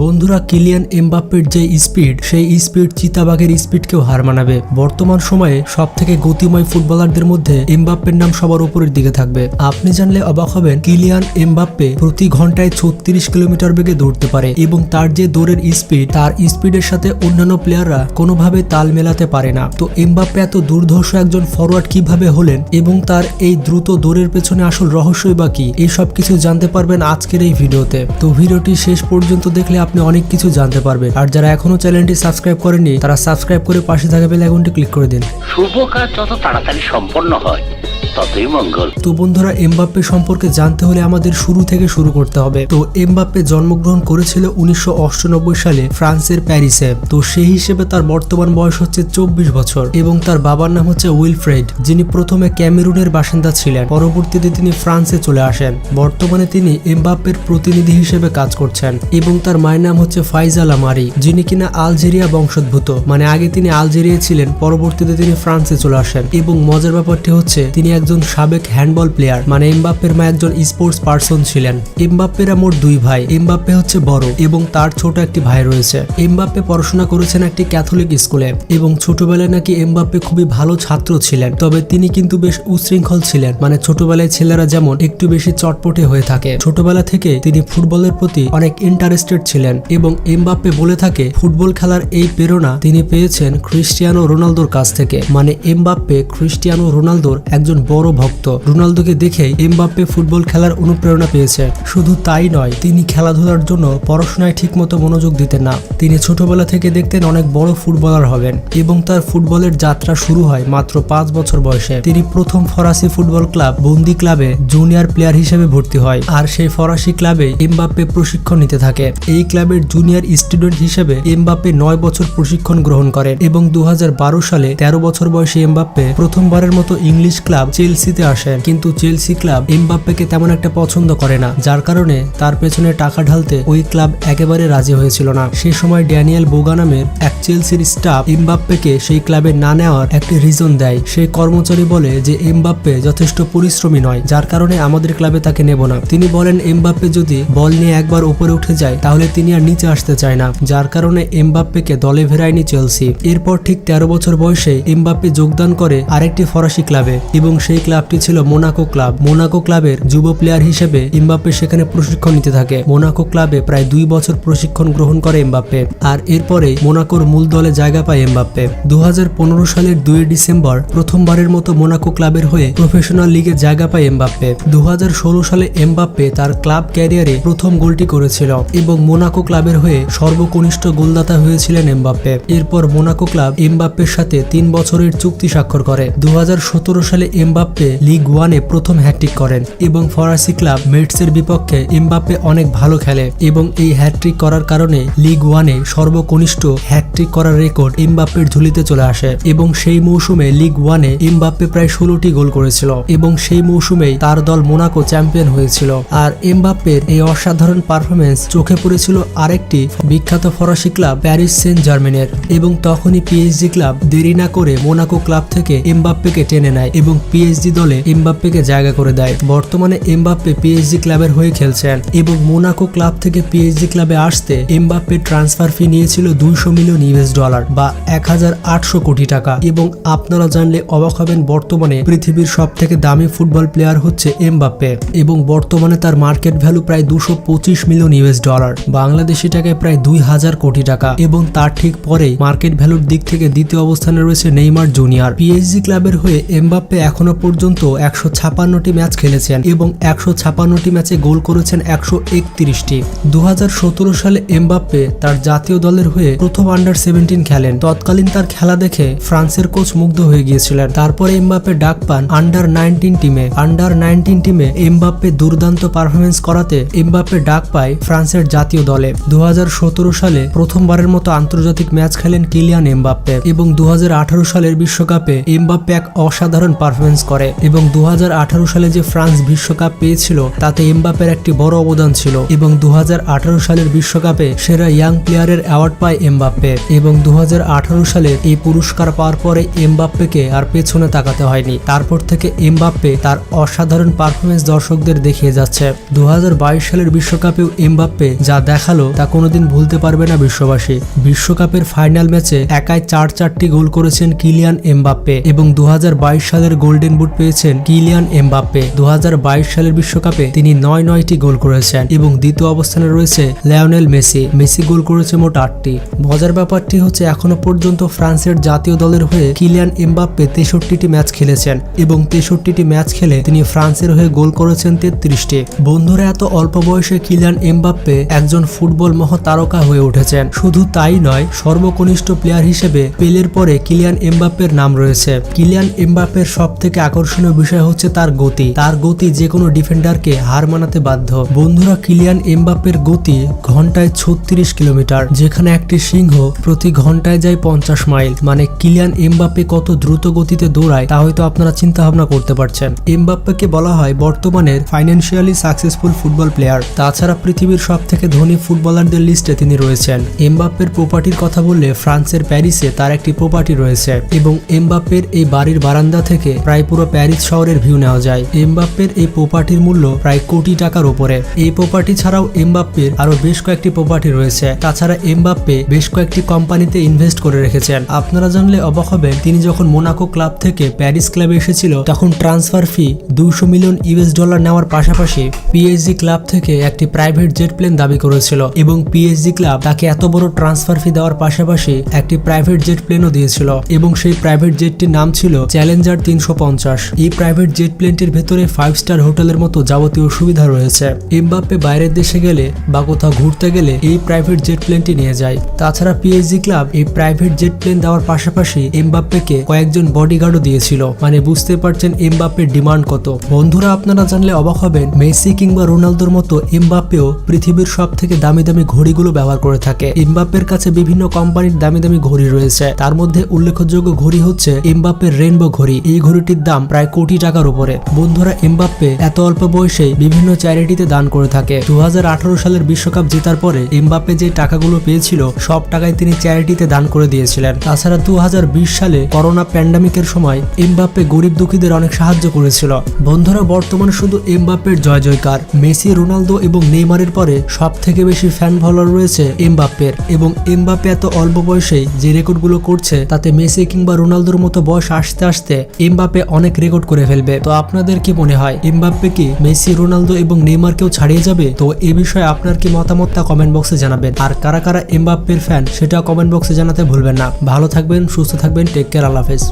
বন্ধুরা, কিলিয়ান এমবাপ্পের যে স্পিড, সেই স্পিড চিতাবাঘের স্পিডকেও হার মানাবে। বর্তমান সময়ে সবথেকে গতিময় ফুটবলারদের মধ্যে এমবাপ্পের নাম সবার উপরের দিকে থাকবে। আপনি জানলে অবাক হবেন, কিলিয়ান এমবাপ্পে প্রতি ঘন্টায় 36 কিলোমিটার বেগে দৌড়তে পারে এবং তার যে দৌড়ের স্পিড, তার স্পিডের সাথে অন্যান্য প্লেয়াররা কোনোভাবে তাল মেলাতে পারে না। তো এমবাপ্পে এত দুর্ধর্ষ একজন ফরওয়ার্ড কিভাবে হলেন এবং তার এই দ্রুত দৌড়ের পেছনে আসল রহস্যই বা কি, এই সব কিছু জানতে পারবেন আজকের এই ভিডিওতে। তো ভিডিওটি শেষ পর্যন্ত দেখলে আপনি অনেক কিছু জানতে পারবেন। আর যারা এখনো চ্যানেলটি সাবস্ক্রাইব করেননি, তারা সাবস্ক্রাইব করে পাশে থাকা বেল আইকনটি ক্লিক করে দিন। শুভ কাজ যত তাড়াতাড়ি সম্পন্ন হয় ততই মঙ্গল। তো বন্ধুরা, এমবাপ্পে সম্পর্কে জানতে হলে আমাদের শুরু থেকে শুরু করতে হবে। তো এমবাপ্পে জন্মগ্রহণ করেছিল 1998 সালে ফ্রান্সের প্যারিসে। তো সেই হিসেবে তার বর্তমান বয়স হচ্ছে 24 বছর এবং তার বাবার নাম হচ্ছে উইলফ্রেড, যিনি প্রথমে ক্যামেরুনের বাসিন্দা ছিলেন। পরবর্তীতে তিনি ফ্রান্সে চলে আসেন। বর্তমানে তিনি এমবাপ্পের প্রতিনিধি হিসেবে কাজ করছেন এবং তার মায়ের নাম হচ্ছে ফাইজাল আমারি, যিনি কিনা আলজেরিয়া বংশোদ্ভূত। মানে আগে তিনি আলজেরিয়া ছিলেন, পরবর্তীতে তিনি ফ্রান্সে চলে আসেন। এবং মজার ব্যাপারটি হচ্ছে তিনি একজন সাবেক হ্যান্ডবল প্লেয়ার। মানে এমবাপ্পের মা একজন স্পোর্টস পার্সন ছিলেন। এমবাপ্পেরা মোট দুই ভাই। এমবাপ্পে হচ্ছে বড় এবং তার ছোট একটি ভাই রয়েছে। এমবাপ্পে পড়াশোনা করেছেন একটি ক্যাথলিক স্কুলে এবং ছোটবেলায় নাকি এমবাপ্পে খুবই ভালো ছাত্র ছিলেন। তবে তিনি কিন্তু বেশ উশৃঙ্খল ছিলেন। মানে ছোটবেলায় ছেলেরা যেমন একটু বেশি চটপটে হয়ে থাকে, ছোটবেলা থেকে তিনি ফুটবলের প্রতি অনেক ইন্টারেস্টেড ছিলেন। এবং এমবাপ্পে বলে থাকে ফুটবল খেলার এই প্রেরণা তিনি পেয়েছেন ক্রিস্টিয়ানো রোনালদোর কাছ থেকে। মানে এমবাপ্পে ক্রিস্টিয়ানো রোনালদোর একজন বড় ভক্ত। রোনালদোকে দেখেই এমবাপ্পে ফুটবল খেলার অনুপ্রেরণা পেয়েছে। শুধু তাই নয়, তিনি খেলাধুলার জন্য পড়াশোনায় ঠিকমতো মনোযোগ দিতেন না। তিনি ছোটবেলা থেকে দেখতেন অনেক বড় ফুটবলার হবেন এবং তার ফুটবলের যাত্রা শুরু হয় মাত্র 5 বছর বয়সে। তিনি প্রথম ফরাসি ফুটবল ক্লাব বন্দি ক্লাবে জুনিয়র প্লেয়ার হিসেবে ভর্তি হয়। আর সেই ফরাসি ক্লাবে এমবাপ্পে প্রশিক্ষণ নিতে থাকে। এই ক্লাবের জুনিয়র স্টুডেন্ট হিসেবে এমবাপ্পে 9 বছর প্রশিক্ষণ গ্রহণ করেন এবং 2012 সালে 13 বছর বয়সে এমবাপ্পে প্রথমবারের মতো ইংলিশ ক্লাব চেলসিতে আসেন। কিন্তু চেলসি ক্লাব এমবাপ্পেকে তেমন একটা পছন্দ করে না, যার কারণে তার পেছনে টাকা ঢালতে ওই ক্লাব একেবারে রাজি হয়েছিল না। সে সময় ড্যানিয়েল বোগা নামের এক চেলসির স্টাফ এমবাপ্পেকে সেই ক্লাবে না নেওয়ার একটি রিজন দেয়। সেই কর্মচারী বলে যে এমবাপ্পে যথেষ্ট পরিশ্রমী নয়, যার কারণে আমাদের ক্লাবে তাকে নেব না। তিনি বলেন এমবাপ্পে যদি বল নিয়ে একবার উপরে উঠে যায় তাহলে তিনি আর নিচে আসতে চায় না, যার কারণে এমবাপ্পেকে দলে ফেরায়নি চেলসি। এরপর ঠিক 13 বছর বয়সে এমবাপ্পে যোগদান করে আরেকটি ফরাসি ক্লাবে এবং সেই ক্লাবটি ছিল মোনাকো ক্লাব। মোনাকো ক্লাবের যুব প্লেয়ার হিসেবে এমবাপ্পে সেখানে প্রশিক্ষণ নিতে থাকে। মোনাকো ক্লাবে প্রায় 2 বছর প্রশিক্ষণ গ্রহণ করে এমবাপ্পে। আর এরপরে মোনাকোর মূল দলে জায়গা পায় এমবাপ্পে। 2015 সালের 2 ডিসেম্বর প্রথমবারের মতো মোনাকো ক্লাবের হয়ে প্রফেশনাল লিগে জায়গা পায় এমবাপ্পে। 2016 সালে এমবাপ্পে তার ক্লাব ক্যারিয়ারে প্রথম গোলটি করেছিল এবং মোনাকো ক্লাবের হয়ে সর্বকনিষ্ঠ গোলদাতা হয়েছিলেন এমবাপ্পে। এরপর মোনাকো ক্লাব এমবাপ্পের সাথে 3 বছরের চুক্তি স্বাক্ষর করে। 2017 সালে এমবাপ্পে লিগ 1-এ প্রথম হ্যাটট্রিক করেন এবং ফরাসি ক্লাব মেটসের বিপক্ষে এমবাপ্পে অনেক ভালো খেলে এবং এই হ্যাটট্রিক করার কারণে লিগ 1-এ সর্বকনিষ্ঠ হ্যাটট্রিক করার রেকর্ড এমবাপ্পের ঝুলিতে চলে আসে। এবং সেই মৌসুমে লিগ 1-এ এমবাপ্পে প্রায় 16টি গোল করেছিল এবং সেই মৌসুমেই তার দল মোনাকো চ্যাম্পিয়ন হয়েছিল। আর এমবাপ্পের এই অসাধারণ পারফরমেন্স চোখে পড়েছিল আরেকটি বিখ্যাত ফরাসি ক্লাব প্যারিস সেন্ট জার্মেনের। এবং তখনই পিএসজি ক্লাব দেরি না করে মোনাকো ক্লাব থেকে এমবাপ্পেকে টেনে নেয় এবং পিএসজি দলে এমবাপ্পেকে জায়গা করে দেয়। বর্তমানে এমবাপ্পে পিএসজি ক্লাবের হয়ে খেলছেন এবং মোনাকো ক্লাব থেকে পিএসজি ক্লাবে আসতে এমবাপ্পে ট্রান্সফার ফি নিয়েছিল $200 মিলিয়ন বা 1800 কোটি টাকা। এবং আপনারা জানলে অবাক হবেন, বর্তমানে পৃথিবীর সব থেকে দামি ফুটবল প্লেয়ার হচ্ছে এমবাপ্পে এবং বর্তমানে তার মার্কেট ভ্যালু প্রায় $225 মিলিয়ন বাংলাদেশি টাকায় প্রায় 2000 কোটি টাকা। এবং তার ঠিক পরেই মার্কেট ভ্যালুর দিক থেকে দ্বিতীয় অবস্থানে রয়েছে নেইমার জুনিয়র। পিএসজি ক্লাবের হয়ে এমবাপ্পে এখনো পর্যন্ত 156টি ম্যাচ খেলেছেন এবং 156টি ম্যাচে গোল করেছেন 131টি। 2017 সালে এমবাপ্পে তার জাতীয় দলের হয়ে প্রথম আন্ডার-17 খেলেন। তৎকালীন তার খেলা দেখে ফ্রান্সের কোচ মুগ্ধ হয়ে গিয়েছিলেন। তারপরে এমবাপ্পে ডাক পান আন্ডার-19 টিমে। আন্ডার-19 টিমে এমবাপ্পে দুর্দান্ত পারফরমেন্স করাতে এমবাপ্পে ডাক পায় ফ্রান্সের জাতীয় দলে। 2017 সালে প্রথমবারের মতো আন্তর্জাতিক ম্যাচ খেলেন কিলিয়ান এমবাপ্পে এবং 2018 সালের বিশ্বকাপে এমবাপ্পে এক অসাধারণ পারফরমেন্স করে এবং 2018 সালে যে ফ্রান্স বিশ্বকাপ পেয়েছিল তাতে এমবাপ্পের একটি বড় অবদান ছিল এবং 2018 সালের বিশ্বকাপে সেরা ইয়াং প্লেয়ারের অ্যাওয়ার্ড পায় এমবাপ্পে এবং 2018 সালে এই পুরস্কার পাওয়ার পরে এমবাপ্পেকে আর পেছনে তাকাতে হয়নি। তারপর থেকে এমবাপ্পে তার অসাধারণ পারফরমেন্স দর্শকদের দেখিয়ে যাচ্ছে। 2022 সালের বিশ্বকাপেও এমবাপ্পে যা দেখালো তা কোনোদিন ভুলতে পারবে না বিশ্ববাসী। বিশ্বকাপের ফাইনাল ম্যাচে একাই 4-4টি গোল করেছেন কিলিয়ান এমবাপ্পে এবং 2022 সালের গোল্ডেন বুট পেয়েছেন কিলিয়ান এমবাপ্পে। 2022 সালের বিশ্বকাপে তিনি 9টি গোল করেছেন এবং দ্বিতীয় অবস্থানে রয়েছে লিওনেল মেসি। মেসি গোল করেছে মোট 8টি। মজার ব্যাপারটি হচ্ছে এখনো পর্যন্ত ফ্রান্সের জাতীয় দলের হয়ে কিলিয়ান এমবাপ্পে 63টি ম্যাচ খেলেছেন এবং 63টি ম্যাচ খেলে তিনি ফ্রান্সের হয়ে গোল করেছেন 33টি। বন্ধুরা, এত অল্প বয়সে কিলিয়ান এমবাপ্পে একজন ফুটবল মহাতারকা হয়ে উঠেছেন। শুধু তাই নয়, সর্বকনিষ্ঠ প্লেয়ার হিসেবে পেলের পরে কিলিয়ান এমবাপ্পের নাম রয়েছে। কিলিয়ান এমবাপ্পের সব থেকে আকর্ষণীয় বিষয় হচ্ছে তার গতি। তার গতি যে কোনো ডিফেন্ডারকে হার মানাতে বাধ্য। বন্ধুরা, কিলিয়ান এমবাপ্পের গতি ঘন্টায় 36 কিলোমিটার, যেখানে একটি সিংহ প্রতি ঘন্টায় যায় 50 মাইল। মানে কিলিয়ান এমবাপ্পে কত দ্রুত গতিতে দৌড়ায় তা হয়তো আপনারা চিন্তা ভাবনা করতে পারছেন। এমবাপ্পেকে বলা হয় বর্তমানের ফাইন্যান্সিয়ালি সাকসেসফুল ফুটবল প্লেয়ার। তাছাড়া পৃথিবীর সব থেকে ধনী ফুটবলারদের লিস্টে তিনি রয়েছেন। এমবাপ্পের প্রপার্টির কথা বললে ফ্রান্সের প্যারিসে তার একটি প্রপার্টি রয়েছে এবং এমবাপ্পের এই বাড়ির বারান্দা থেকে প্রায় পুরো প্যারিস শহরের ভিউ নেওয়া যায়। এমবাপ্পের এই প্রপার্টির মূল্য প্রায় কোটি টাকার উপরে। এই প্রপার্টি ছাড়াও এমবাপ্পের আরো বেশ কয়েকটি প্রপার্টি রয়েছে। তাছাড়া এমবাপ্পে বেশ কয়েকটি কোম্পানিতে ইনভেস্ট করে রেখেছেন। আপনারা জানলে অবাক হবেন, তিনি যখন মোনাকো ক্লাব থেকে প্যারিস ক্লাবে এসেছিল তখন ট্রান্সফার ফি $200 মিলিয়ন নেওয়ার পাশাপাশি পিএসজি ক্লাব থেকে একটি প্রাইভেট জেট প্লেন দাবি করেছিল এবং পিএসজি ক্লাব তাকে এত বড় ট্রান্সফার ফি দেওয়ার পাশাপাশি একটি প্রাইভেট জেট প্লেনও দিয়েছিল এবং সেই প্রাইভেট জেটটির নাম ছিল চ্যালেঞ্জার 350। এই প্রাইভেট জেট প্লেনটির ভেতরে 5 স্টার হোটেলের মতো যাবতীয় সুবিধা রয়েছে। এমবাপ্পে বাইরের দেশে গেলে বা কোথাও ঘুরতে গেলে এই প্রাইভেট জেট প্লেনটি নিয়ে যায়। তাছাড়া পিএসজি ক্লাব এই প্রাইভেট জেট প্লেন দেওয়ার পাশাপাশি এমবাপ্পেকে কয়েকজন বডিগার্ডও দিয়েছিল। মানে বুঝতে পারছেন এমবাপ্পের ডিমান্ড কত। বন্ধুরা, আপনারা জানলে অবাক হবেন, মেসি কিংবা রোনালদোর মতো এমবাপ্পেও পৃথিবীর সব থেকে দামি দামি ঘড়িগুলো ব্যবহার করে থাকে। এমবাপ্পের কাছে বিভিন্ন কোম্পানির দামি দামি ঘড়ি রয়েছে। তার মধ্যে উল্লেখযোগ্য ঘড়ি হচ্ছে এমবাপ্পের রেইনবো ঘড়ি। এই ঘড়িটির দাম প্রায় কোটি টাকার উপরে। বন্ধুরা, এমবাপ্পে এত অল্প বয়সে বিভিন্ন চ্যারিটিতে দান করে থাকে। 2018 সালের বিশ্বকাপ জেতার পরে এমবাপ্পে যে টাকাগুলো পেয়েছিল সব টাকায় তিনি চ্যারিটিতে দান করে দিয়েছিলেন। তাছাড়া 2020 সালে করোনা প্যান্ডামিকের সময় এমবাপ্পে গরিব দুঃখীদের অনেক সাহায্য করেছিল। বন্ধুরা, বর্তমানে শুধু এমবাপ্পের জয় জয়কার। মেসি, রোনালদো এবং নেইমারের পরে সব থেকে বেশি ফ্যান ফলোয়ার রয়েছে এমবাপ্পের এবং এমবাপ্পে এত অল্প বয়সেই যে রেকর্ডগুলো করছে তাতে মেসি কিংবা রোনালদোর মতো বয়স আসতে আসতে এমবাপ্পে অনেক রেকর্ড করে ফেলবে। তো আপনাদের কি মনে হয়, এমবাপ্পে কি মেসি, রোনালদো এবং নেইমারকেও ছাড়িয়ে যাবে? তো এই বিষয়ে আপনার কি মতামত তা কমেন্ট বক্সে জানাবেন। আর কারা কারা এমবাপ্পের ফ্যান সেটা কমেন্ট বক্সে জানাতে ভুলবেন না। ভালো থাকবেন, সুস্থ থাকবেন, টেক কেয়ার, আল্লাহ হাফেজ।